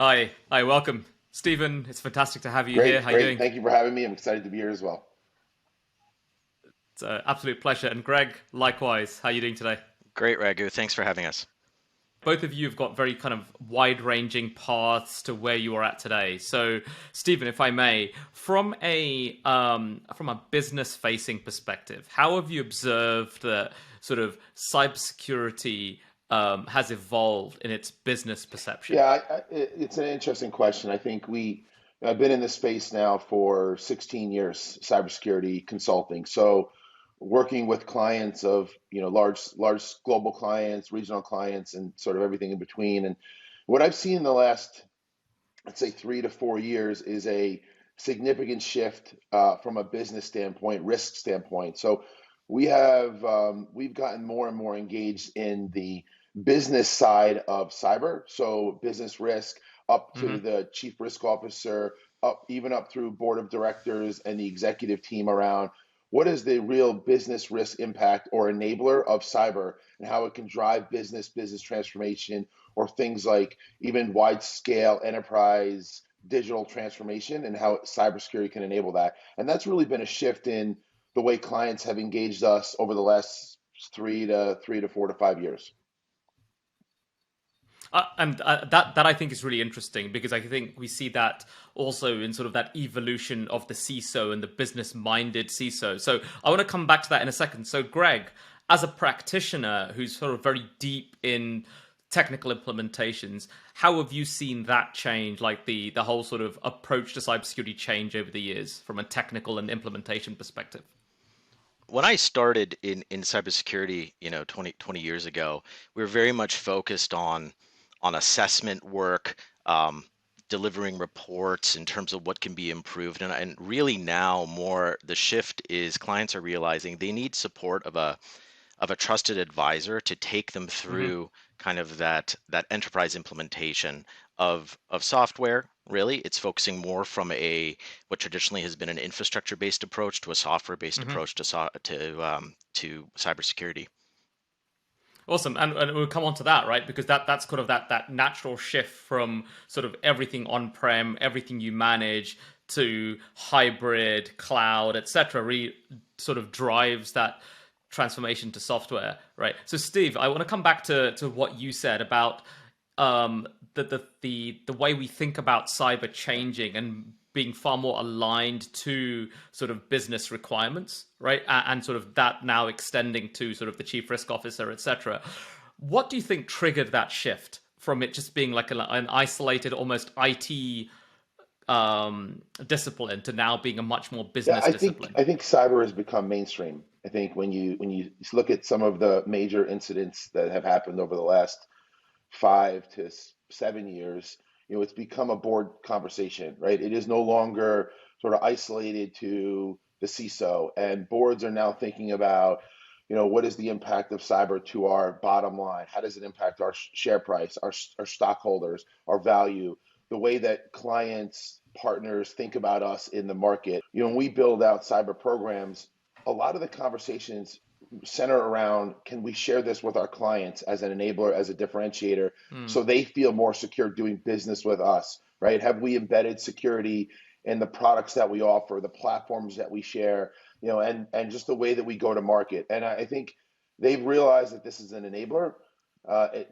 Hi, welcome. Stephen, it's fantastic to have you here. Great, How you great. doing? Thank you for having me. I'm excited to be here as well. It's an absolute pleasure. And Greg, likewise, how are you doing today? Great, Raghu. Thanks for having us. Both of you have got very kind of wide-ranging paths to where you are at today. So, Stephen, if I may, from a business-facing perspective, how have you observed that sort of cybersecurity has evolved in its business perception? Yeah, it's an interesting question. I think I've been in this space now for 16 years, cybersecurity consulting. So, working with clients of, large global clients, regional clients, and sort of everything in between. And what I've seen in the last, let's say, 3 to 4 years is a significant shift from a business standpoint, risk standpoint. So we've gotten more and more engaged in the business side of cyber. So business risk up to Hmm. the chief risk officer, even up through board of directors and the executive team around what is the real business risk impact or enabler of cyber and how it can drive business transformation or things like even wide scale enterprise digital transformation and how cybersecurity can enable that. And that's really been a shift in the way clients have engaged us over the last 3 to 4 to 5 years. And that I think is really interesting because I think we see that also in sort of that evolution of the CISO and the business-minded CISO. So I want to come back to that in a second. So Greg, as a practitioner who's sort of very deep in technical implementations, how have you seen that change, like the whole sort of approach to cybersecurity change over the years from a technical and implementation perspective? When I started in cybersecurity, 20 years ago, we were very much focused on assessment work, delivering reports in terms of what can be improved. And really now more the shift is clients are realizing they need support of a trusted advisor to take them Hmm. through kind of that enterprise implementation of software. Really, it's focusing more from a what traditionally has been an infrastructure-based approach to a software-based Hmm. approach to cybersecurity. Awesome, and we'll come on to that, right? Because that's kind of that natural shift from sort of everything on-prem, everything you manage, to hybrid, cloud, etc. Sort of drives that transformation to software, right? So, Steve, I want to come back to what you said about the way we think about cyber changing and being far more aligned to sort of business requirements, right? And sort of that now extending to sort of the chief risk officer, etc. What do you think triggered that shift from it just being like an isolated, almost IT discipline to now being a much more Yeah, business I think discipline? I think cyber has become mainstream. I think when you look at some of the major incidents that have happened over the last 5 to 7 years, it's become a board conversation, right? It is no longer sort of isolated to the CISO, and boards are now thinking about, what is the impact of cyber to our bottom line? How does it impact our share price, our stockholders, our value, the way that clients, partners think about us in the market? When we build out cyber programs, a lot of the conversations center around can we share this with our clients as an enabler, as a differentiator, Hmm. so they feel more secure doing business with us, right? Have we embedded security in the products that we offer, the platforms that we share, and just the way that we go to market? And I think they've realized that this is an enabler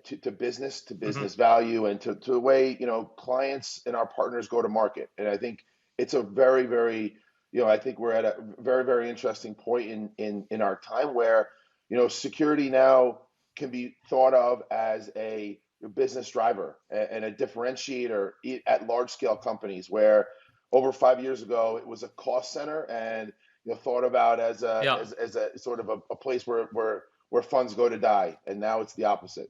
to Mm-hmm. business value and to the way clients and our partners go to market. And I think it's a very I think we're at a very interesting point in our time where security now can be thought of as a business driver and a differentiator at large scale companies where over 5 years ago it was a cost center and thought about as a Yeah. as a sort of a place where funds go to die, and now it's the opposite.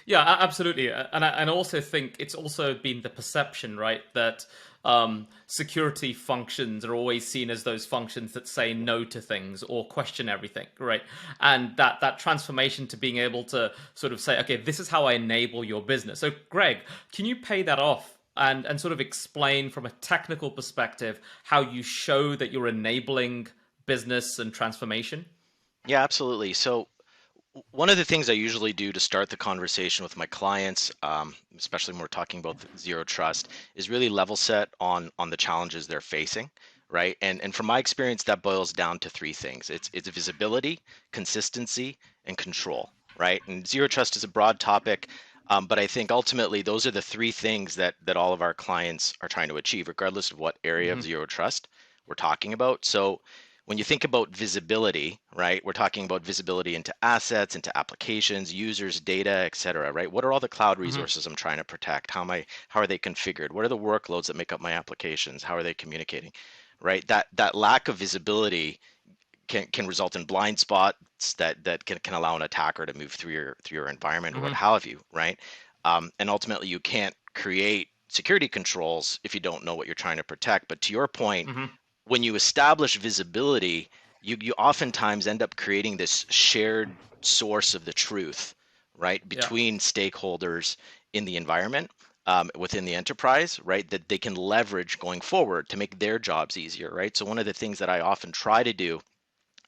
Yeah, absolutely. And I also think it's also been the perception, right, that security functions are always seen as those functions that say no to things or question everything, right? And that transformation to being able to sort of say, okay, this is how I enable your business. So, Greg, can you pay that off and sort of explain from a technical perspective how you show that you're enabling business and transformation? Yeah, absolutely. So One of the things I usually do to start the conversation with my clients, especially when we're talking about zero trust, is really level set on the challenges they're facing, right? And from my experience, that boils down to three things. It's visibility, consistency, and control, right? And zero trust is a broad topic, but I think ultimately those are the three things that all of our clients are trying to achieve, regardless of what area of Hmm. zero trust we're talking about. So when you think about visibility, right, we're talking about visibility into assets, into applications, users, data, et cetera, right? What are all the cloud Hmm. resources I'm trying to protect? How are they configured? What are the workloads that make up my applications? How are they communicating? Right? That lack of visibility can result in blind spots that can allow an attacker to move through your environment or what Hmm. have you, right? And ultimately you can't create security controls if you don't know what you're trying to protect. But to your point, Hmm. when you establish visibility, you oftentimes end up creating this shared source of the truth, right, Yeah. between stakeholders in the environment, within the enterprise, right, that they can leverage going forward to make their jobs easier, right? So one of the things that I often try to do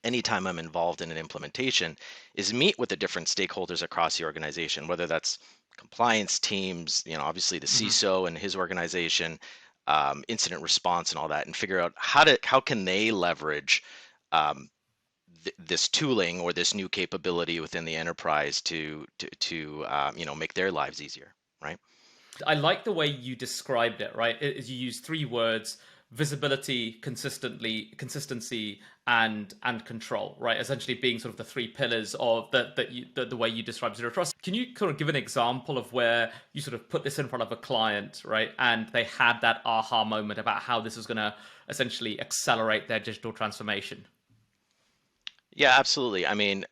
anytime I'm involved in an implementation is meet with the different stakeholders across the organization, whether that's compliance teams, obviously the Hmm. CISO and his organization, incident response and all that, and figure out how can they leverage um, this tooling or this new capability within the enterprise to make their lives easier, right? I like the way you described it, right? You use three words: visibility, consistency, and control, right? Essentially being sort of the three pillars of the way you describe zero trust. Can you kind of give an example of where you sort of put this in front of a client, right? And they had that aha moment about how this is going to essentially accelerate their digital transformation. Yeah, absolutely. I mean,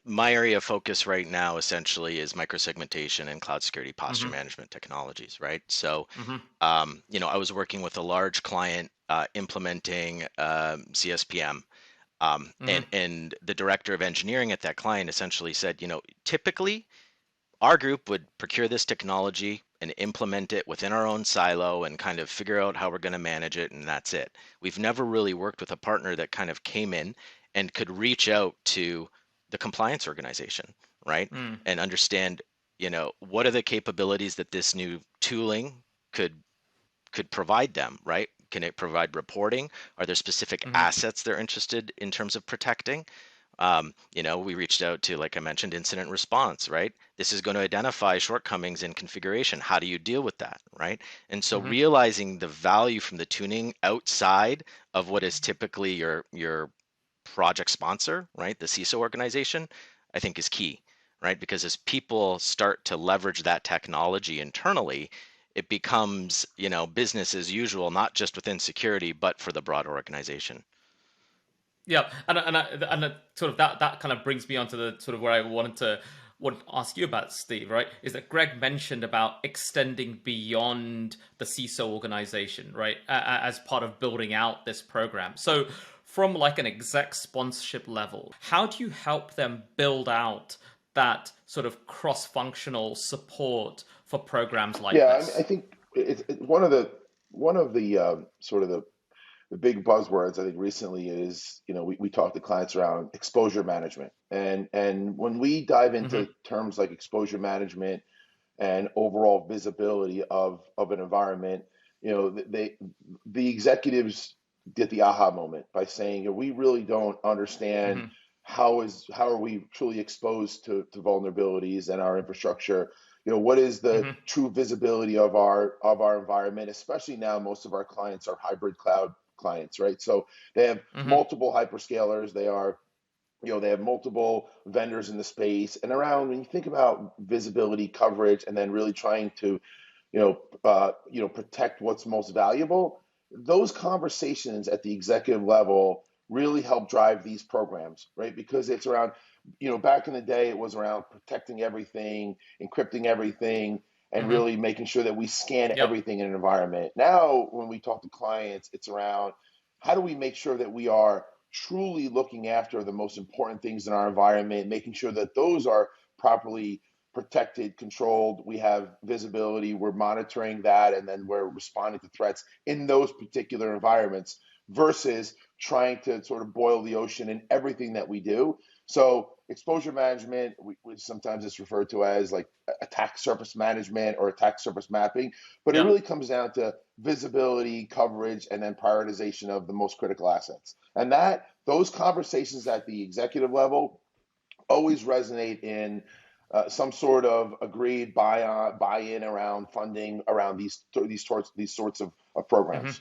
my area of focus right now essentially is microsegmentation and cloud security posture Hmm. management technologies, right? So, Hmm. I was working with a large client implementing CSPM, Hmm. and the director of engineering at that client essentially said, typically our group would procure this technology and implement it within our own silo and kind of figure out how we're going to manage it, and that's it. We've never really worked with a partner that kind of came in and could reach out to the compliance organization, right? Mm. And understand, what are the capabilities that this new tooling could provide them, right? Can it provide reporting? Are there specific Hmm. assets they're interested in terms of protecting? We reached out to, like I mentioned, incident response, right? This is going to identify shortcomings in configuration. How do you deal with that, right? And so Hmm. realizing the value from the tuning outside of what is typically your project sponsor, right? The CISO organization, I think is key, right? Because as people start to leverage that technology internally, it becomes, business as usual, not just within security, but for the broader organization. Yeah, and sort of that kind of brings me on to the sort of where I wanted to ask you about, Steve. Right, is that Greg mentioned about extending beyond the CISO organization, right, as part of building out this program. So, from like an exec sponsorship level, how do you help them build out that sort of cross-functional support for programs like Yeah, I this? think it's one of the sort of the big buzzwords I think recently is, we talk to clients around exposure management. And when we dive Hmm. into terms like exposure management and overall visibility of an environment, the executives get the aha moment by saying, we really don't understand Hmm. how are we truly exposed to vulnerabilities and our infrastructure. What is the Hmm. true visibility of our environment, especially now most of our clients are hybrid cloud clients, right? So they have Hmm. multiple hyperscalers, they have multiple vendors in the space. And around, when you think about visibility, coverage, and then really trying to protect what's most valuable, those conversations at the executive level really help drive these programs, right? Because it's around, back in the day, it was around protecting everything, encrypting everything, and Hmm. really making sure that we scan Yep. everything in an environment. Now, when we talk to clients, it's around how do we make sure that we are truly looking after the most important things in our environment, making sure that those are properly protected, controlled, we have visibility, we're monitoring that, and then we're responding to threats in those particular environments versus trying to sort of boil the ocean in everything that we do. So exposure management, sometimes it's referred to as like attack surface management or attack surface mapping, but it Yeah. really comes down to visibility, coverage, and then prioritization of the most critical assets. And those conversations at the executive level always resonate in some sort of agreed buy-in around funding around these sorts of programs.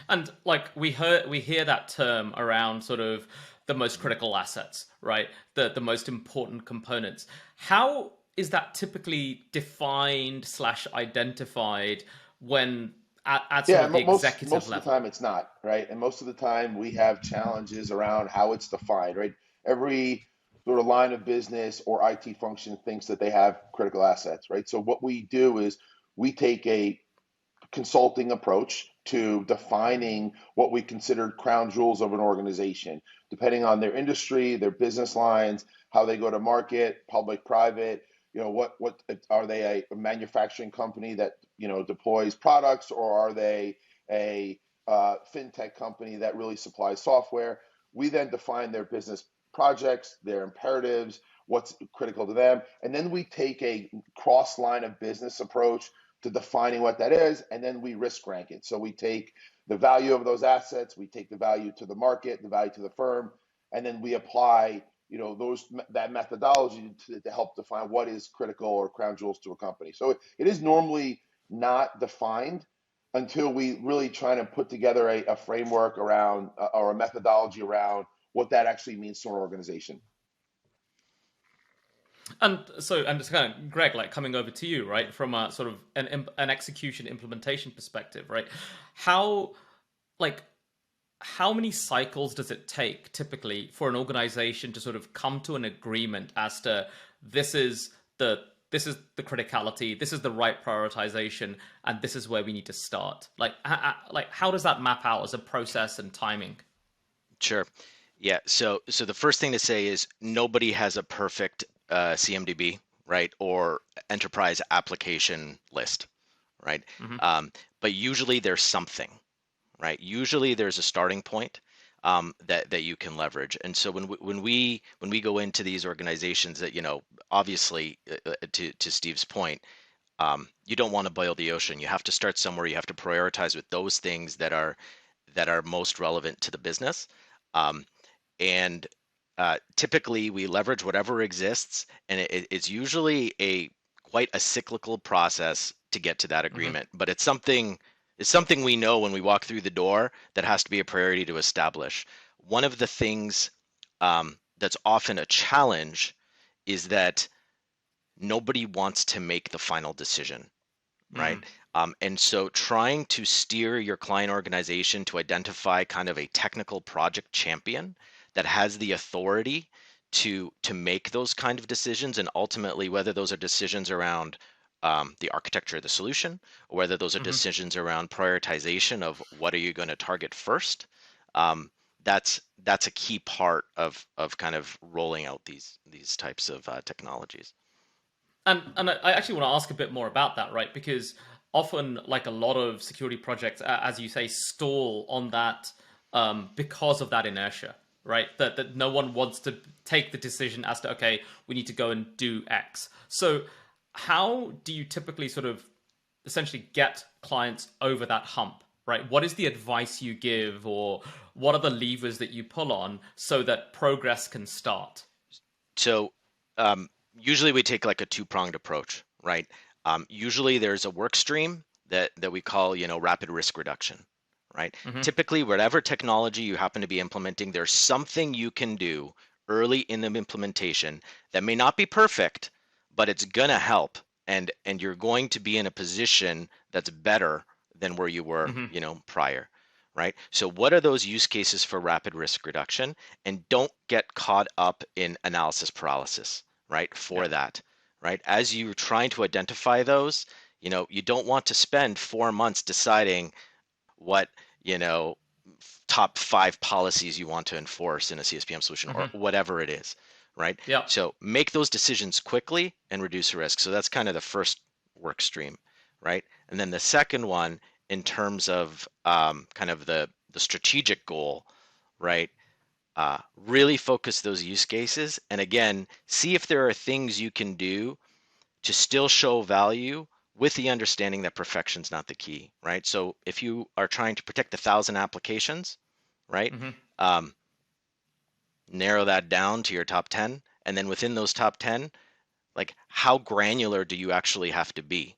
And like we hear that term around sort of the most critical assets, right? The most important components. How is that typically defined slash identified when at sort Yeah, of the executive most of the level? time it's not, right? And most of the time we have challenges around how it's defined, right? Every sort of line of business or IT function thinks that they have critical assets, right? So what we do is we take a consulting approach to defining what we consider crown jewels of an organization, depending on their industry, their business lines, how they go to market, public, private. What are they, a manufacturing company that deploys products, or are they a fintech company that really supplies software? We then define their business projects, their imperatives, what's critical to them, and then we take a cross line of business approach to defining what that is, and then we risk rank it. So we take the value of those assets, we take the value to the market, the value to the firm, and then we apply that methodology to help define what is critical or crown jewels to a company. So it is normally not defined until we really try to put together a framework around or a methodology around what that actually means to an organization. And so, and it's kind of Greg, like coming over to you, right, from a sort of an execution implementation perspective, right? How like how many cycles does it take typically for an organization to sort of come to an agreement as to this is the criticality, this is the right prioritization, and this is where we need to start? Like how does that map out as a process and timing? Sure. Yeah. So the first thing to say is nobody has a perfect CMDB, right? Or enterprise application list, right? Hmm. But usually there's something, right? Usually there's a starting point that you can leverage. And so when we go into these organizations that obviously to Steve's point, you don't want to boil the ocean. You have to start somewhere. You have to prioritize with those things that are most relevant to the business. Um, and typically we leverage whatever exists, and it's usually quite a cyclical process to get to that Hmm. agreement. But it's something we know when we walk through the door that has to be a priority to establish. One of the things that's often a challenge is that nobody wants to make the final decision, right? Hmm. And so trying to steer your client organization to identify kind of a technical project champion that has the authority to make those kind of decisions, and ultimately whether those are decisions around the architecture of the solution, or whether those are Hmm. decisions around prioritization of what are you going to target first. Um, that's a key part of kind of rolling out these types of technologies. And I actually want to ask a bit more about that, right? Because often, like a lot of security projects, as you say, stall on that because of that inertia, right? That no one wants to take the decision as to, okay, we need to go and do X. So how do you typically sort of essentially get clients over that hump, right? What is the advice you give, or what are the levers that you pull on so that progress can start? So usually we take like a two-pronged approach, right? Usually there's a work stream that we call, rapid risk reduction, right? Hmm. Typically, whatever technology you happen to be implementing, there's something you can do early in the implementation that may not be perfect, but it's gonna help, and you're going to be in a position that's better than where you were, Hmm. prior, right? So what are those use cases for rapid risk reduction? And don't get caught up in analysis paralysis, right? For Yeah. that, right? As you're trying to identify those, you don't want to spend 4 months deciding what, you know, top 5 policies you want to enforce in a CSPM solution or Hmm. whatever it is, right? Yeah. So make those decisions quickly and reduce risk. So that's kind of the first work stream, right? And then the second one, in terms of kind of the strategic goal, right? Really focus those use cases, and again, see if there are things you can do to still show value with the understanding that perfection's not the key, right? So if you are trying to protect 1,000 applications, right? Hmm. Um, Narrow that down to your top 10, and then within those top 10, like how granular do you actually have to be,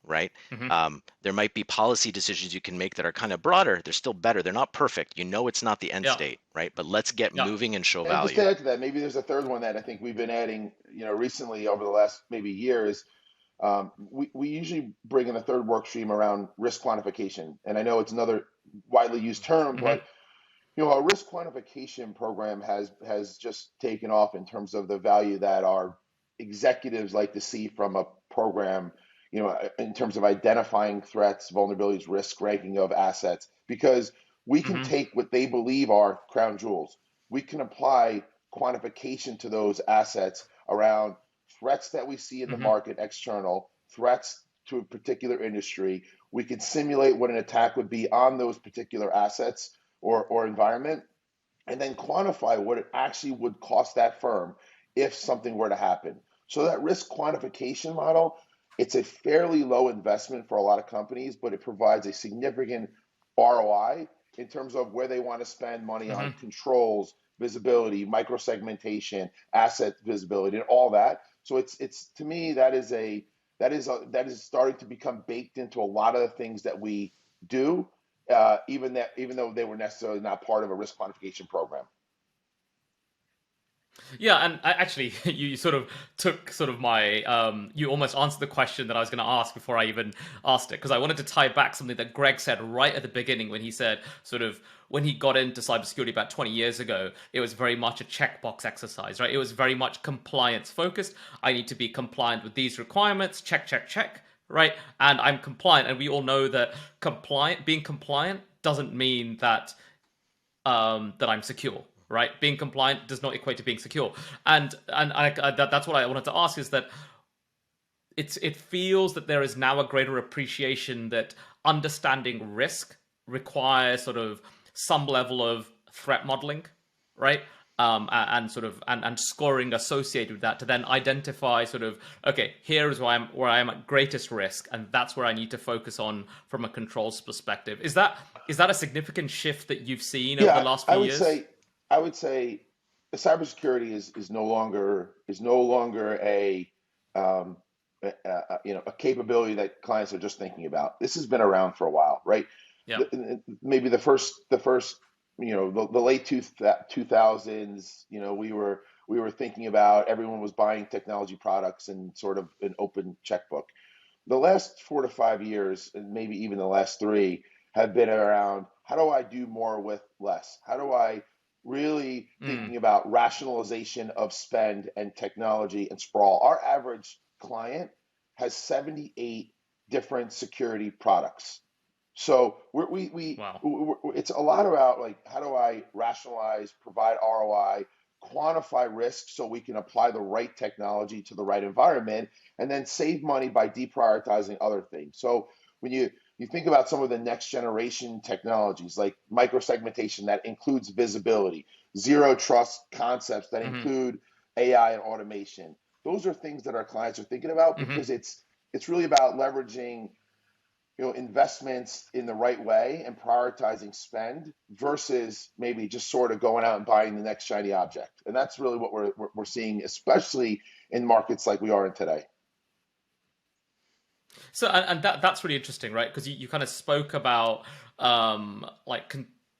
right? Hmm. There might be policy decisions you can make that are kind of broader. They're still better. They're not perfect. You know, it's not the end Yeah. state, right? But let's get Yeah. moving and show And just value. to add to that, maybe there's a third one that I think we've been adding, recently over the last maybe years. We usually bring in a third work stream around risk quantification. And I know it's another widely used term, Hmm. but a risk quantification program has just taken off in terms of the value that our executives like to see from a program, in terms of identifying threats, vulnerabilities, risk ranking of assets, because we can Hmm. take what they believe are crown jewels. We can apply quantification to those assets around threats that we see in the Hmm. market, external threats to a particular industry. We can simulate what an attack would be on those particular assets or environment, and then quantify what it actually would cost that firm if something were to happen. So that risk quantification model, it's a fairly low investment for a lot of companies, but it provides a significant ROI in terms of where they want to spend money on Hmm. controls, visibility, microsegmentation, asset visibility, and all that. So it's to me that is starting to become baked into a lot of the things that we do, even though they were necessarily not part of a risk quantification program. Yeah, and actually, you sort of took sort of my, you almost answered the question that I was going to ask before I even asked it, because I wanted to tie back something that Greg said right at the beginning when he said, sort of, when he got into cybersecurity about 20 years ago, it was very much a checkbox exercise, right? It was very much compliance focused. I need to be compliant with these requirements, check, check, check, right? And I'm compliant, and we all know that being compliant doesn't mean that I'm secure, right? Being compliant does not equate to being secure, that's what I wanted to ask is that it feels that there is now a greater appreciation that understanding risk requires sort of some level of threat modeling, right? And sort of and scoring associated with that to then identify sort of, okay, here is where I am at greatest risk, and that's where I need to focus on from a controls perspective. Is that a significant shift that you've seen over the Yeah, last I few would years? say I would say the cybersecurity is no longer um, a capability that clients are just thinking about. This has been around for a while, right? Yeah. Maybe the first the late 2000s, we were thinking about, everyone was buying technology products and sort of an open checkbook. The last 4 to 5 years, and maybe even the last three, have been around, how do I do more with less? How do I really Mm. thinking about rationalization of spend and technology and sprawl? Our average client has 78 different security products. So Wow. it's a lot about, like, how do I rationalize, provide ROI, quantify risk so we can apply the right technology to the right environment, and then save money by deprioritizing other things. So when you think about some of the next generation technologies like microsegmentation that includes visibility, zero trust concepts that Hmm. include AI and automation, those are things that our clients are thinking about, Hmm. because it's really about leveraging investments in the right way and prioritizing spend versus maybe just sort of going out and buying the next shiny object. And that's really what we're seeing, especially in markets like we are in today. So and that's really interesting, right? Because you kind of spoke about like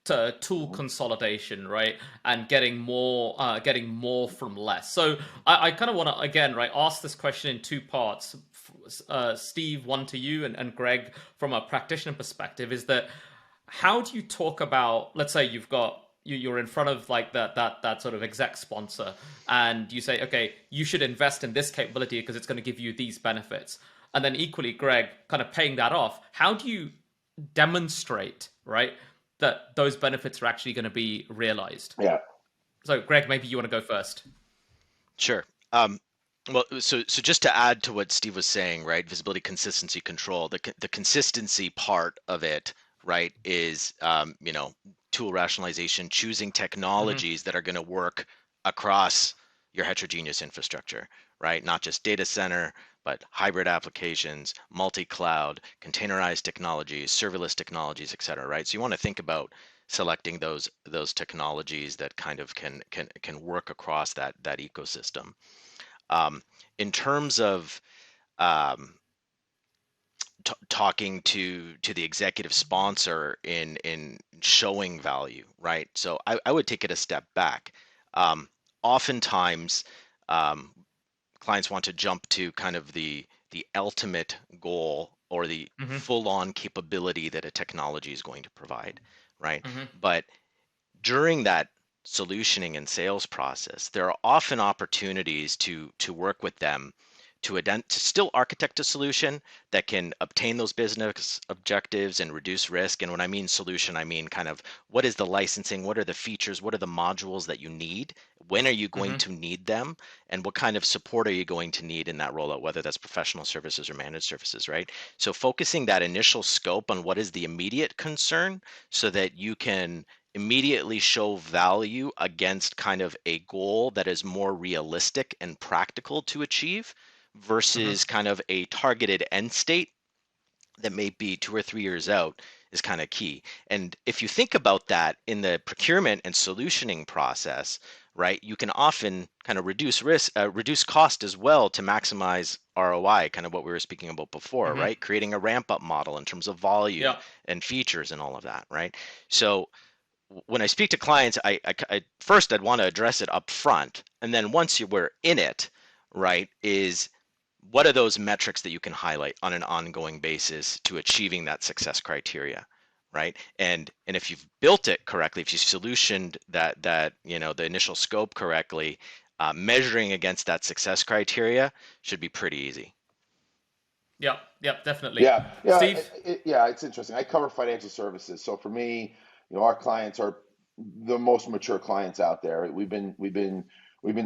tool Mhm. consolidation, right, and getting more from less. So I kind of want to again, right, ask this question in two parts. Steve, one to you, and Greg from a practitioner perspective, is that how do you talk about, let's say you're in front of like that sort of exec sponsor, and you say, okay, you should invest in this capability because it's going to give you these benefits, and then equally, Greg, kind of paying that off, how do you demonstrate, right, that those benefits are actually going to be realized? Yeah. So Greg, maybe you want to go first. Sure. Well, so just to add to what Steve was saying, right? Visibility, consistency, control. The consistency part of it, right, is tool rationalization, choosing Mm-hmm. technologies that are going to work across your heterogeneous infrastructure, right? Not just data center, but hybrid applications, multi-cloud, containerized technologies, serverless technologies, et cetera, right? So you want to think about selecting those technologies that kind of can work across that ecosystem. Um, in terms of um, talking to the executive sponsor in showing value, right? So I would take it a step back. Oftentimes, um, clients want to jump to kind of the ultimate goal or the Mm-hmm. full-on capability that a technology is going to provide, right? Mm-hmm. But during that solutioning and sales process, there are often opportunities to work with them to still architect a solution that can obtain those business objectives and reduce risk. And when I mean solution, I mean kind of what is the licensing, what are the features, what are the modules that you need, when are you going Mm-hmm. to need them, and what kind of support are you going to need in that rollout, whether that's professional services or managed services, right? So focusing that initial scope on what is the immediate concern so that you can immediately show value against kind of a goal that is more realistic and practical to achieve Mm-hmm. versus kind of a targeted end state that may be 2 or 3 years out is kind of key. And if you think about that in the procurement and solutioning process, right, you can often kind of reduce risk, reduce cost as well to maximize ROI, kind of what we were speaking about before, Mm-hmm. right? Creating a ramp up model in terms of volume Yeah. and features and all of that, right? So when I speak to clients, first I'd want to address it up front, and then once you were in it, right, is what are those metrics that you can highlight on an ongoing basis to achieving that success criteria, right? And if you've built it correctly, if you solutioned that the initial scope correctly, measuring against that success criteria should be pretty easy. Yeah. Yeah. Definitely. Yeah, yeah, Steve. yeah. It's interesting. I cover financial services, so for me, our clients are the most mature clients out there. We've been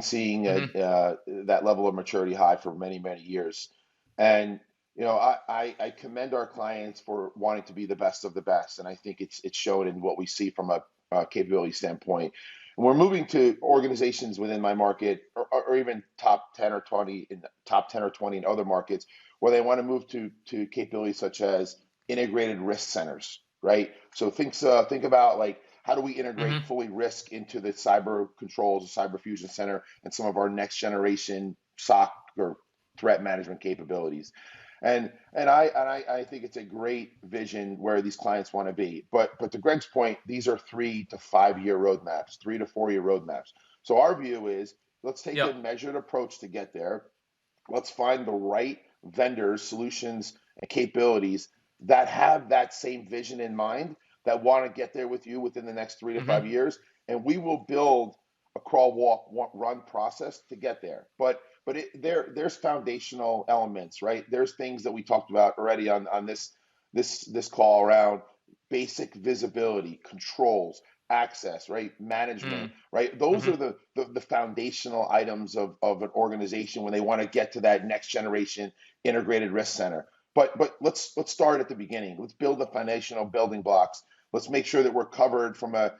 seeing Mm-hmm. that level of maturity high for many many years, and I commend our clients for wanting to be the best of the best, and I think it's shown in what we see from a capability standpoint. And we're moving to organizations within my market, or even top 10 or 20 in other markets where they want to move to capabilities such as integrated risk centers, right? So think about like how do we integrate Mm-hmm. fully risk into the cyber controls, the cyber fusion center, and some of our next generation SOC or threat management capabilities. And I think it's a great vision where these clients want to be. But to Greg's point, these are 3 to 5 year roadmaps, 3 to 4 year roadmaps. So our view is let's take Yeah. a measured approach to get there. Let's find the right vendors, solutions, and capabilities that have that same vision in mind, that want to get there with you within the next three to Mm-hmm. five years, and we will build a crawl, walk, run process to get there. There's foundational elements, right? There's things that we talked about already on this call around basic visibility, controls, access, right? Management, right? Those Mm-hmm. are the foundational items of an organization when they want to get to that next generation integrated risk center. But let's start at the beginning. Let's build the foundational building blocks. Let's make sure that we're covered from a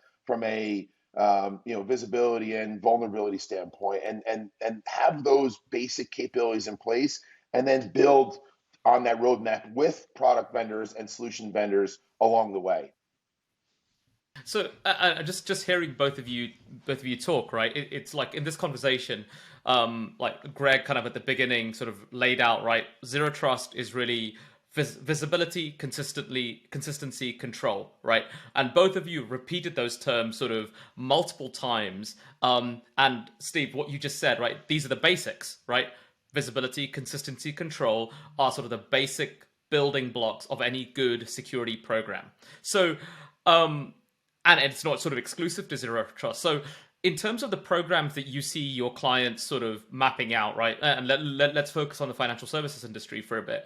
visibility and vulnerability standpoint, and have those basic capabilities in place, and then build on that roadmap with product vendors and solution vendors along the way. So just hearing both of you talk, right? It's like in this conversation, like Greg kind of at the beginning sort of laid out, right? Zero trust is really visibility, consistency, control, right? And both of you repeated those terms sort of multiple times. And Steve, what you just said, right? These are the basics, right? Visibility, consistency, control are sort of the basic building blocks of any good security program. So, um, and it's not sort of exclusive to zero trust. So, in terms of the programs that you see your clients sort of mapping out, right? And let's focus on the financial services industry for a bit.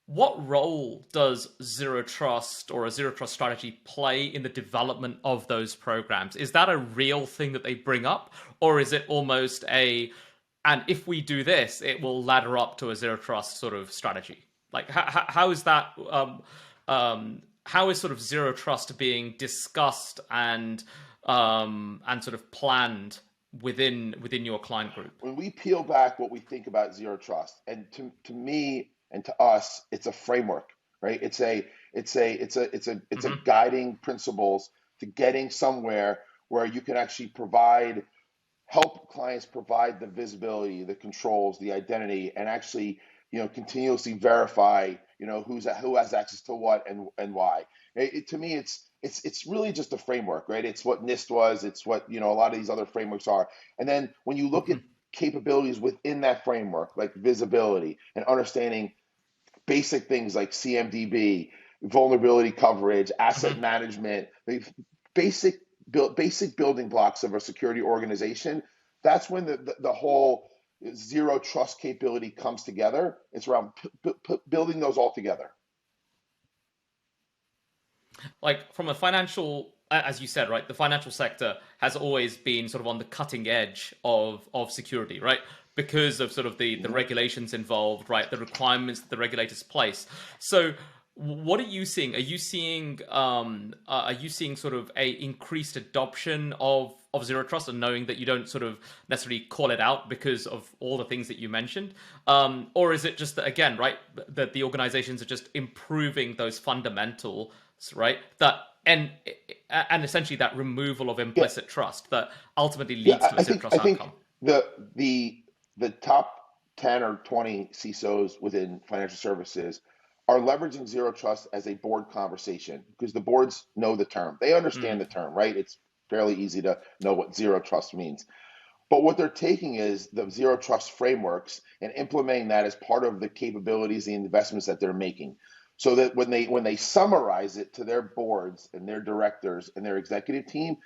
What role does zero trust or a zero trust strategy play in the development of those programs? Is that a real thing that they bring up, or is it almost and if we do this, it will ladder up to a zero trust sort of strategy? Like, how is that? how is sort of zero trust being discussed and sort of planned within your client group? When we peel back what we think about zero trust, and to me and to us, it's a framework, right? It's a guiding principles to getting somewhere where you can actually help clients provide the visibility, the controls, the identity, and actually, continuously verify, who has access to what and why. To me, it's really just a framework, right? It's what NIST was. It's what, a lot of these other frameworks are. And then when you look at capabilities within that framework, like visibility and understanding basic things like CMDB, vulnerability coverage, asset management, the basic building blocks of a security organization, that's when the whole zero trust capability comes together. It's around building those all together. Like from a financial, as you said, right, the financial sector has always been sort of on the cutting edge of security, right? Because of sort of the regulations involved, right? The requirements that the regulators place. So what are you seeing? Are you seeing sort of a increased adoption of zero trust, and knowing that you don't sort of necessarily call it out because of all the things that you mentioned? Or is it just that, again, right, that the organizations are just improving those fundamentals, right? And essentially that removal of implicit trust that ultimately leads to a zero trust outcome. The top 10 or 20 CISOs within financial services are leveraging zero trust as a board conversation, because the boards know the term. They understand the term, right? It's fairly easy to know what zero trust means. But what they're taking is the zero trust frameworks and implementing that as part of the capabilities and investments that they're making. So that when they summarize it to their boards and their directors and their executive team,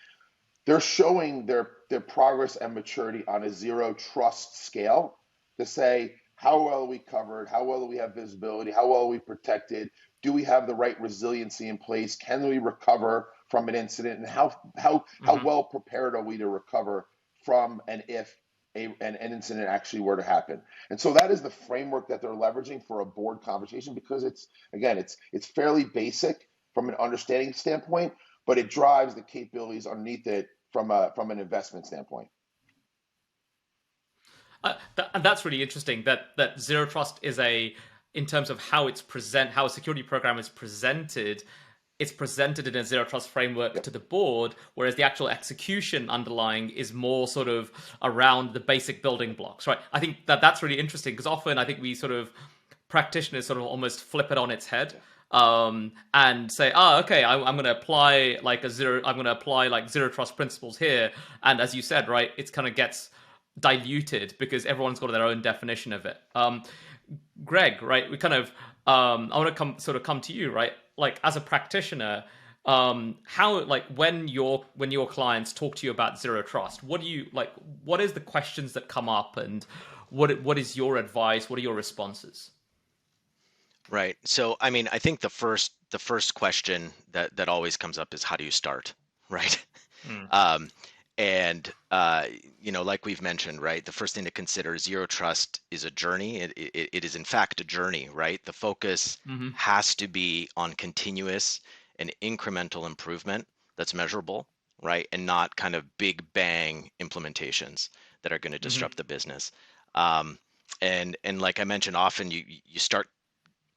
they're showing their progress and maturity on a zero trust scale to say, how well are we covered? How well do we have visibility? How well are we protected? Do we have the right resiliency in place? Can we recover from an incident? And how well prepared are we to recover from an incident actually were to happen? And so that is the framework that they're leveraging for a board conversation, because it's fairly basic from an understanding standpoint, but it drives the capabilities underneath it from an investment standpoint. And that's really interesting that zero trust is in terms of how a security program is presented, it's presented in a zero trust framework to the board, whereas the actual execution underlying is more sort of around the basic building blocks, right? I think that's really interesting, because often I think we sort of practitioners sort of almost flip it on its head. And say, okay, I'm going to apply like zero trust principles here. And as you said, right, it's kind of gets diluted because everyone's got their own definition of it. Greg, right, we kind of, I want to come to you, right? Like as a practitioner, how, like when your clients talk to you about zero trust, what is the questions that come up, and what is your advice? What are your responses? Right. So, I mean, I think the first question that always comes up is, how do you start, right? Like we've mentioned, right, the first thing to consider, zero trust is a journey. It is in fact a journey, right? The focus has to be on continuous and incremental improvement that's measurable, right? And not kind of big bang implementations that are going to disrupt the business. And like I mentioned, often you start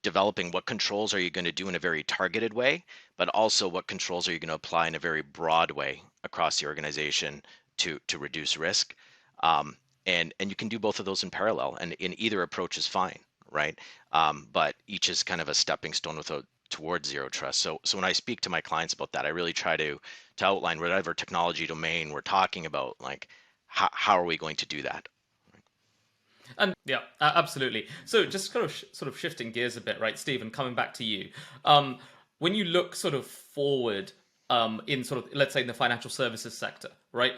developing what controls are you going to do in a very targeted way, but also what controls are you going to apply in a very broad way across the organization to reduce risk. And you can do both of those in parallel, and in either approach is fine, right? But each is kind of a stepping stone towards zero trust. So when I speak to my clients about that, I really try to outline whatever technology domain we're talking about, like how are we going to do that? And yeah, absolutely. So just kind of sort of shifting gears a bit, right, Stephen, coming back to you. When you look sort of forward in sort of, let's say, in the financial services sector, right,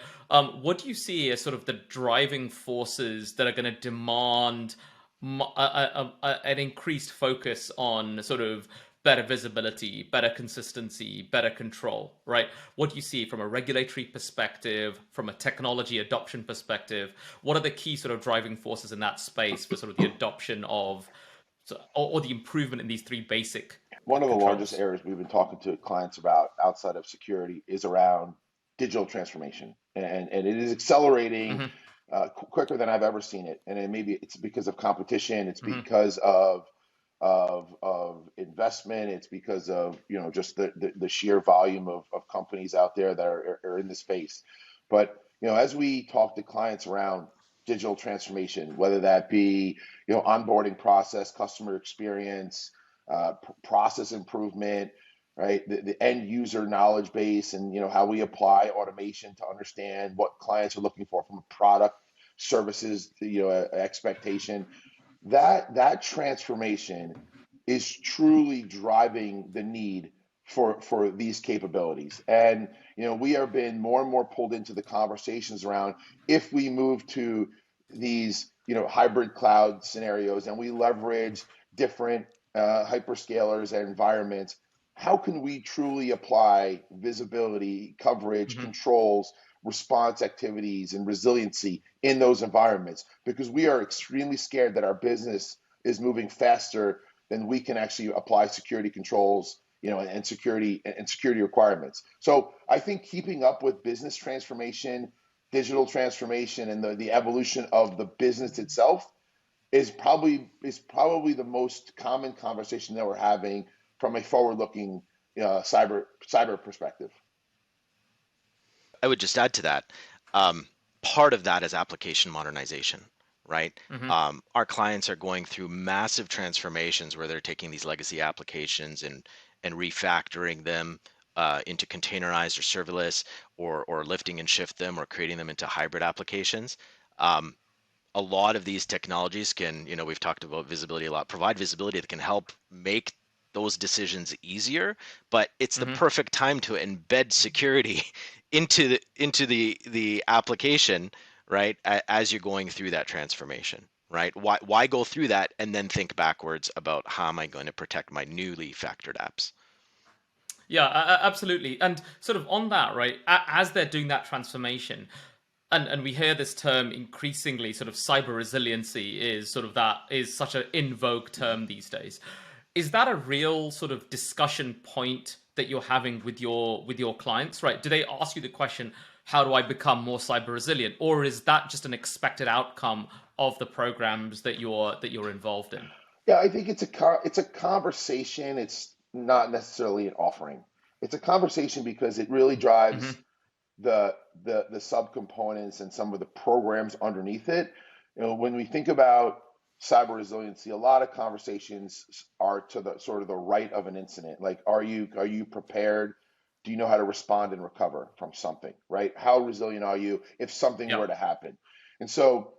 what do you see as sort of the driving forces that are going to demand an increased focus on sort of better visibility, better consistency, better control, right? What do you see from a regulatory perspective, from a technology adoption perspective? What are the key sort of driving forces in that space for sort of the adoption of, or the improvement in these three basic one of the largest controls. areas we've been talking to clients about outside of security is around digital transformation, and it is accelerating Hmm. quicker than I've ever seen it. And then maybe it's because of competition, it's Hmm. because of investment, it's because of just the sheer volume of companies out there that are in the space. But as we talk to clients around digital transformation, whether that be onboarding process, customer experience, process improvement, right? The end user knowledge base, and how we apply automation to understand what clients are looking for from a product, services, expectation. That transformation is truly driving the need for these capabilities. And we are being more and more pulled into the conversations around, if we move to these hybrid cloud scenarios and we leverage different hyperscalers and environments, how can we truly apply visibility, coverage, Hmm. controls, response activities, and resiliency in those environments? Because we are extremely scared that our business is moving faster than we can actually apply security controls, and security requirements. So I think keeping up with business transformation, digital transformation, and the evolution of the business itself is probably the most common conversation that we're having from a forward-looking cyber perspective. I would just add to that. Um, Part of that is application modernization, right? Hmm. Our clients are going through massive transformations where they're taking these legacy applications and refactoring them into containerized or serverless, or lifting and shift them, or creating them into hybrid applications. Um, a lot of these technologies can, we've talked about visibility a lot, provide visibility that can help make those decisions easier, but it's the Hmm. perfect time to embed security into the application, right? As you're going through that transformation, right? Why go through that and then think backwards about how am I going to protect my newly factored apps? Yeah, absolutely. And sort of on that, right, as they're doing that transformation, and we hear this term increasingly, sort of cyber resiliency is sort of that is such an in vogue term these days. Is that a real sort of discussion point that you're having with your clients, right? Do they ask you the question, how do I become more cyber resilient? Or is that just an expected outcome of the programs that you're involved in? Yeah, I think it's a conversation. It's not necessarily an offering. It's a conversation because it really drives Hmm. the subcomponents and some of the programs underneath it. When we think about cyber resiliency, a lot of conversations are to the sort of the right of an incident. Like, are you prepared? Do you know how to respond and recover from something, right? How resilient are you if something Yeah. were to happen? And so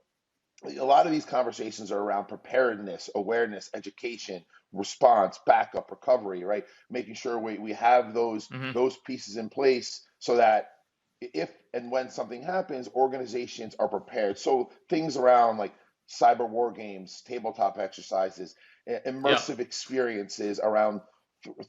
a lot of these conversations are around preparedness, awareness, education, response, backup, recovery, right? Making sure we have those Hmm. those pieces in place so that if and when something happens, organizations are prepared. So things around like cyber war games, tabletop exercises, Yeah. immersive experiences around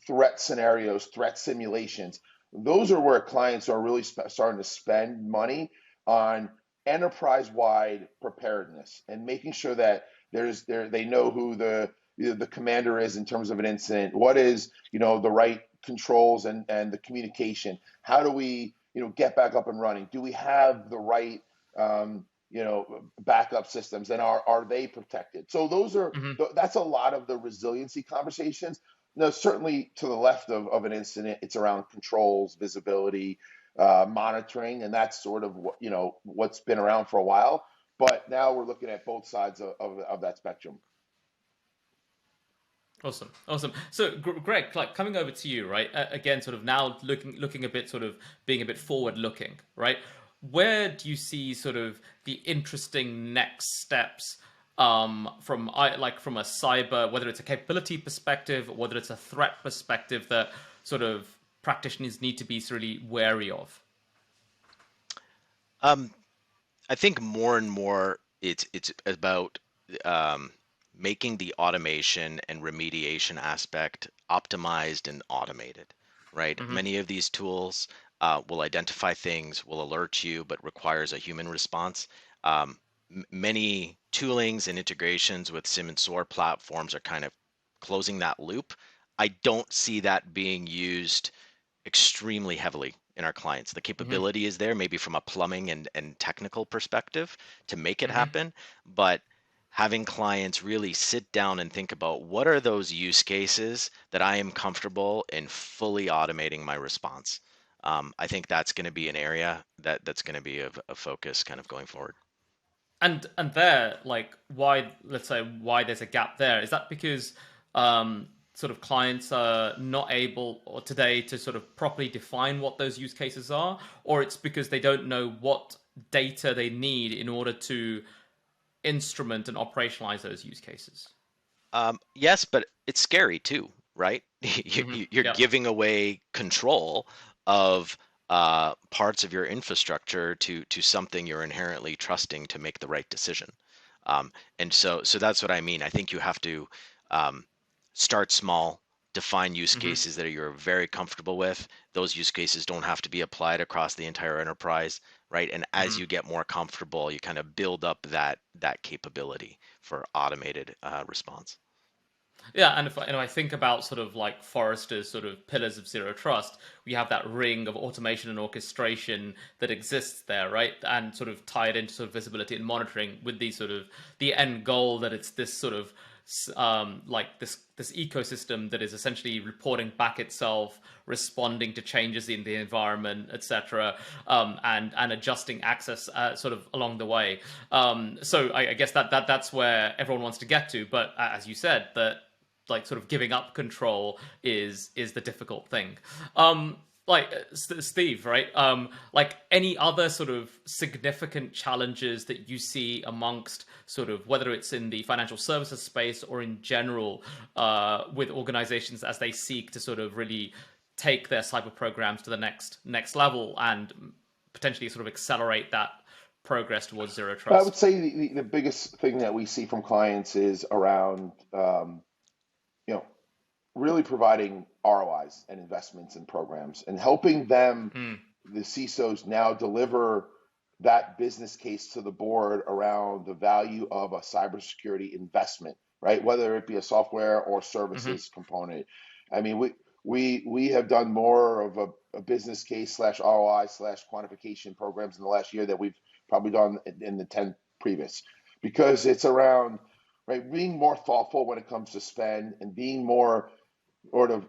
threat scenarios, threat simulations. Those are where clients are really starting to spend money on enterprise-wide preparedness and making sure that they know who the commander is in terms of an incident. What is the right controls and the communication? How do we get back up and running? Do we have the right backup systems, and are they protected? So Hmm. that's a lot of the resiliency conversations. No, certainly to the left of an incident, it's around controls, visibility, monitoring, and that's sort of what's been around for a while. But now we're looking at both sides of that spectrum. Awesome, awesome. So, Greg, like coming over to you, right? Again, sort of now looking a bit, sort of being a bit forward looking, right? Where do you see sort of the interesting next steps from like from a cyber, whether it's a capability perspective, or whether it's a threat perspective, that sort of practitioners need to be really wary of? Um, I think more and more it's about um, making the automation and remediation aspect optimized and automated, right? Hmm. Many of these tools will identify things, will alert you, but requires a human response. Many toolings and integrations with SIM and SOAR platforms are kind of closing that loop. I don't see that being used extremely heavily in our clients. The Hmm. capability is there, maybe from a plumbing and technical perspective to make it Hmm. happen, but having clients really sit down and think about what are those use cases that I am comfortable in fully automating my response. I think that's going to be an area that's going to be of a focus kind of going forward. And there, like, why, let's say, why there's a gap there, is that because sort of clients are not able or today to sort of properly define what those use cases are, or it's because they don't know what data they need in order to instrument and operationalize those use cases? Yes, but it's scary too, right? Hmm. You're Yeah. giving away control of parts of your infrastructure to something you're inherently trusting to make the right decision. And so that's what I mean. I think you have to um, start small, define use Hmm. cases that you're very comfortable with. Those use cases don't have to be applied across the entire enterprise, right? And as Hmm. you get more comfortable, you kind of build up that capability for automated response. Yeah, and if I think about sort of like Forrester's sort of pillars of zero trust, we have that ring of automation and orchestration that exists there, right? And sort of tied into sort of visibility and monitoring with the sort of the end goal that it's this sort of like this ecosystem that is essentially reporting back itself, responding to changes in the environment, etc., and adjusting access sort of along the way. So I guess that's where everyone wants to get to. But as you said, that like sort of giving up control is the difficult thing. Like Steve, right? Like any other sort of significant challenges that you see amongst sort of whether it's in the financial services space or in general with organizations as they seek to sort of really take their cyber programs to the next level and potentially sort of accelerate that progress towards zero I would trust. say the biggest thing that we see from clients is around, you know, really providing ROIs and investments in programs and helping them, Mm, the CISOs, now deliver that business case to the board around the value of a cybersecurity investment, right? Whether it be a software or hmm. services component. I mean, we have done more of a business case slash ROI slash quantification programs in the last year that we've probably done in the 10 previous, because it's around, right, being more thoughtful when it comes to spend and being more sort of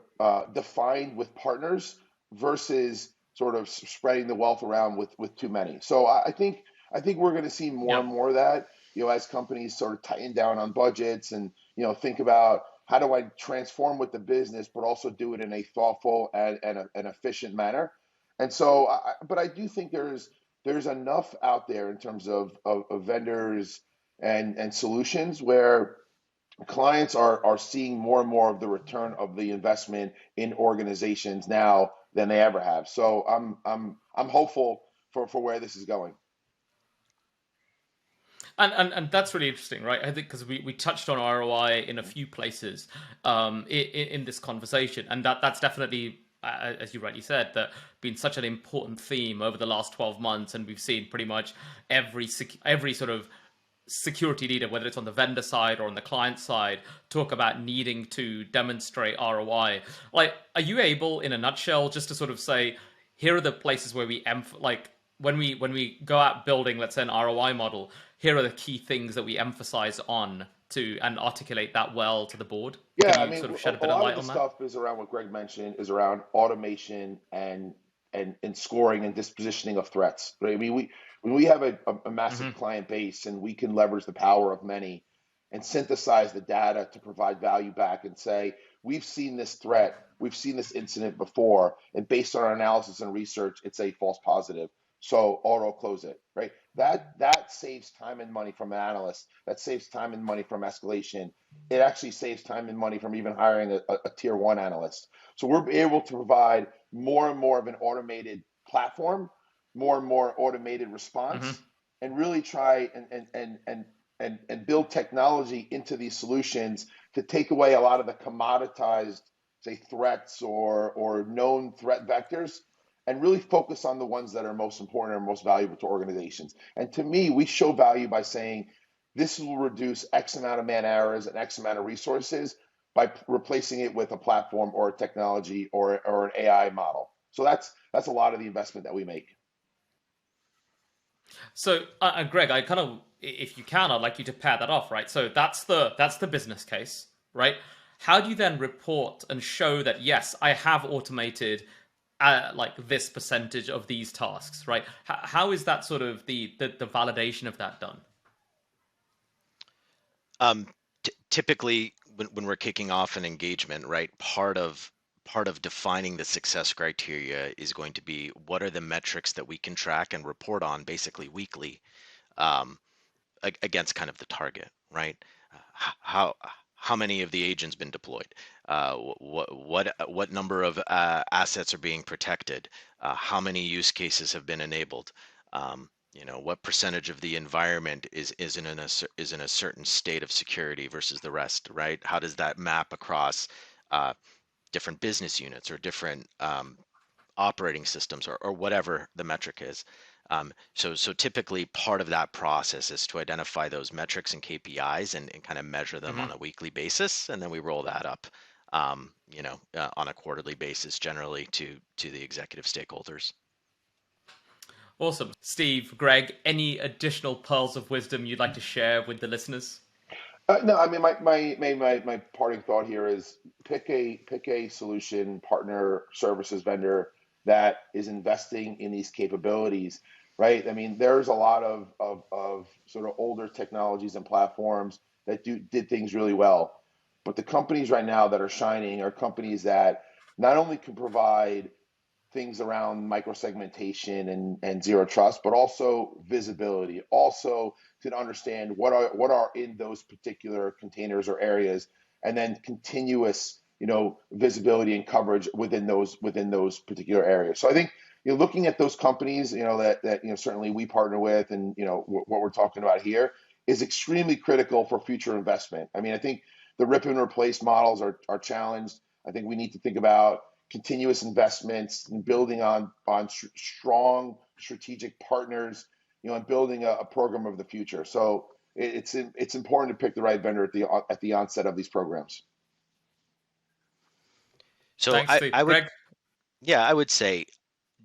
defined with partners versus sort of spreading the wealth around with too many. So I think we're going to see more Yeah. and more of that, as companies sort of tighten down on budgets and think about how do I transform with the business, but also do it in a thoughtful and an efficient manner. And so, but I do think there's enough out there in terms of vendors and solutions where clients are seeing more and more of the return of the investment in organizations now than they ever have. So I'm hopeful for where this is going. And that's really interesting, right? I think because we touched on ROI in a few places in this conversation, and that's definitely, as you rightly said, that been such an important theme over the last 12 months, and we've seen pretty much every sort of security leader, whether it's on the vendor side or on the client side, talk about needing to demonstrate ROI. Like, are you able, in a nutshell, just to sort of say, here are the places where like when we go out building, let's say, an ROI model, here are the key things that we emphasize on to and articulate that well to the board. Can Yeah, I you mean, sort of shed a a bit of lot of light the on that? stuff is around what Greg mentioned, is around automation and scoring and dispositioning of threats. Right? I mean, when we have a massive Hmm. client base and we can leverage the power of many and synthesize the data to provide value back and say, we've seen this threat, we've seen this incident before, and based on our analysis and research, it's a false positive. So auto close it, right? That saves time and money from an analyst. That saves time and money from escalation. It actually saves time and money from even hiring a tier one analyst. So we're able to provide more and more of an automated platform, more and more automated Hmm. response, and really try and build technology into these solutions to take away a lot of the commoditized, say, threats or known threat vectors, and really focus on the ones that are most important or most valuable to organizations. And to me, we show value by saying this will reduce X amount of man hours and X amount of resources by replacing it with a platform or a technology or an AI model. So that's a lot of the investment that we make. So, Greg, I kind of, if you can, I'd like you to pair that off, right? So that's the business case, right? How do you then report and show that yes, I have automated like this percentage of these tasks, right? How is that sort of the validation of that done? Um, Typically, when we're kicking off an engagement, right, part of defining the success criteria is going to be what are the metrics that we can track and report on basically weekly, um, against kind of the target, right? How how many of the agents been deployed? What number of assets are being protected? How many use cases have been enabled? What percentage of the environment is in a certain state of security versus the rest, right? How does that map across uh, different business units or different operating systems or whatever the metric is. So typically part of that process is to identify those metrics and KPIs and kind of measure them on a weekly basis, and then we roll that up, on a quarterly basis, generally to the executive stakeholders. Awesome. Steve, Greg, any additional pearls of wisdom you'd like to share with the listeners? No, I mean my parting thought here is pick a solution partner services vendor that is investing in these capabilities, right? I mean, there's a lot of sort of older technologies and platforms that did things really well, but the companies right now that are shining are companies that not only can provide things around microsegmentation and zero trust, but also visibility, also to understand what are in those particular containers or areas, and then continuous, visibility and coverage within those particular areas. So I think looking at those companies, that certainly we partner with, and what we're talking about here is extremely critical for future investment. I mean, I think the rip and replace models are challenged. I think we need to think about continuous investments and building on strong strategic partners, and building a program of the future. So it's important to pick the right vendor at the onset of these programs. So Thanks, Steve. I would, Greg? yeah, I would say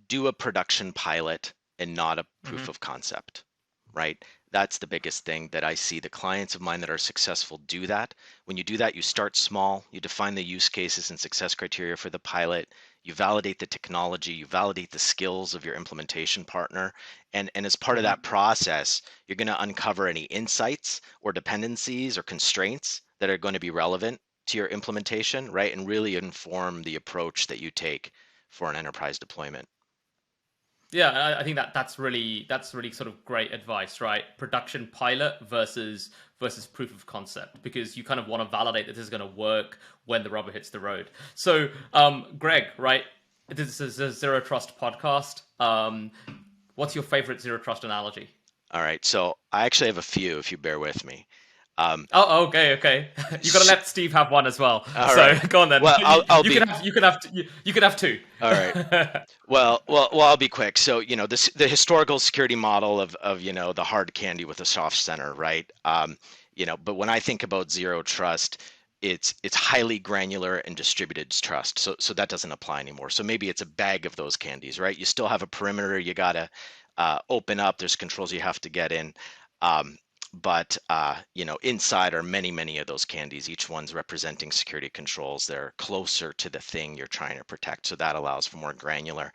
do a production pilot and not a proof Hmm. of concept, right? That's the biggest thing that I see the clients of mine that are successful do that. When you do that, you start small, you define the use cases and success criteria for the pilot, you validate the technology, you validate the skills of your implementation partner. And as part of that process, you're going to uncover any insights or dependencies or constraints that are going to be relevant to your implementation, right? And really inform the approach that you take for an enterprise deployment. Yeah, I think that's really sort of great advice, right? Production pilot versus proof of concept, because you kind of want to validate that this is going to work when the rubber hits the road. So, Greg, right? This is a zero trust podcast. What's your favorite zero trust analogy? All right, so I actually have a few, if you bear with me. Um, Okay. You got to let Steve have one as well. all So right. go on then. Well, I'll You be can have you can have two. all right. Well, I'll be quick. So, the historical security model of the hard candy with a soft center, right? But when I think about zero trust, it's highly granular and distributed trust. So that doesn't apply anymore. So maybe it's a bag of those candies, right? You still have a perimeter you gotta open up. There's controls you have to get in. Um, but inside are many of those candies. Each one's representing security controls. They're closer to the thing you're trying to protect. So that allows for more granular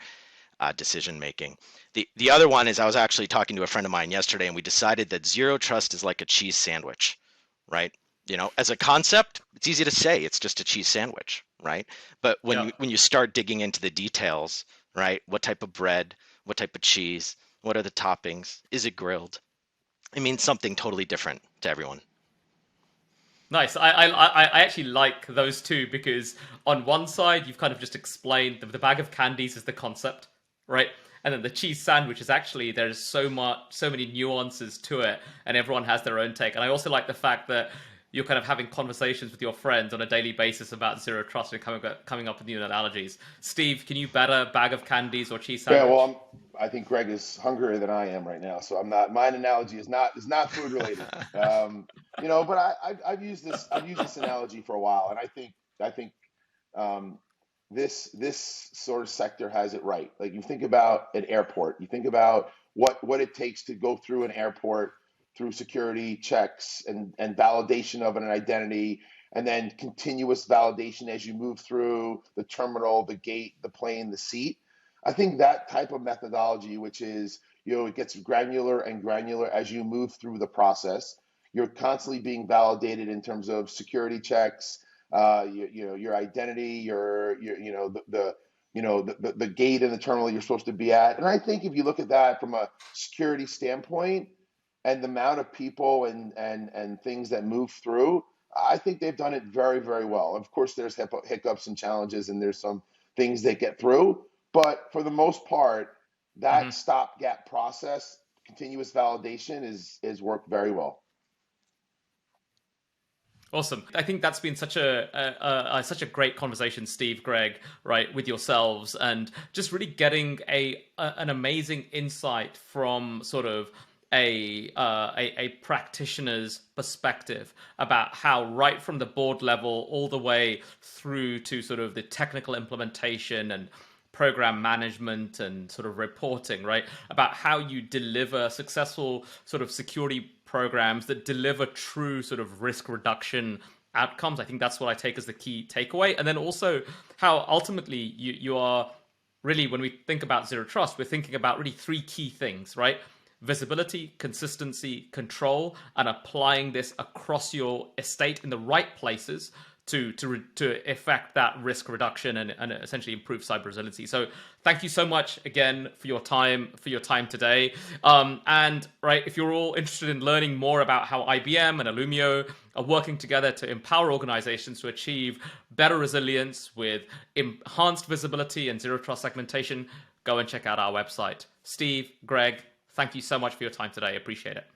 decision making. The other one is I was actually talking to a friend of mine yesterday, and we decided that zero trust is like a cheese sandwich, right? As a concept, it's easy to say it's just a cheese sandwich, right? But when Yeah. you start digging into the details, right? What type of bread? What type of cheese? What are the toppings? Is it grilled? It means something totally different to everyone. Nice. I actually like those two because on one side you've kind of just explained the bag of candies is the concept, right? And then the cheese sandwich is actually there's so many nuances to it, and everyone has their own take. And I also like the fact that you're kind of having conversations with your friends on a daily basis about zero trust and coming up with new analogies. Steve, can you bet a bag of candies or cheese Yeah, sandwich? well, I think Greg is hungrier than I am right now, so I'm not. My analogy is not food related. But I've used this analogy for a while, and I think um, this sort of sector has it right. Like you think about an airport, you think about what it takes to go through an airport through security checks and validation of an identity, and then continuous validation as you move through the terminal, the gate, the plane, the seat. I think that type of methodology, which is, it gets granular and granular as you move through the process. You're constantly being validated in terms of security checks, your identity, the gate in the terminal you're supposed to be at. And I think if you look at that from a security standpoint and the amount of people and things that move through, I think they've done it very, very well. Of course, there's hiccups and challenges, and there's some things they get through. But for the most part, that Hmm. stopgap process, continuous validation, is worked very well. Awesome. I think that's been such a great conversation, Steve, Greg, right, with yourselves, and just really getting an amazing insight from sort of a practitioner's perspective about how right from the board level all the way through to sort of the technical implementation and program management and sort of reporting, right? About how you deliver successful sort of security programs that deliver true sort of risk reduction outcomes. I think that's what I take as the key takeaway. And then also how ultimately you are really, when we think about zero trust, we're thinking about really three key things, right? Visibility, consistency, control, and applying this across your estate in the right places to effect that risk reduction and essentially improve cyber resiliency. So thank you so much again for your time today. And right, if you're all interested in learning more about how IBM and Illumio are working together to empower organizations to achieve better resilience with enhanced visibility and zero trust segmentation, go and check out our website. Steve, Greg, thank you so much for your time today. Appreciate it.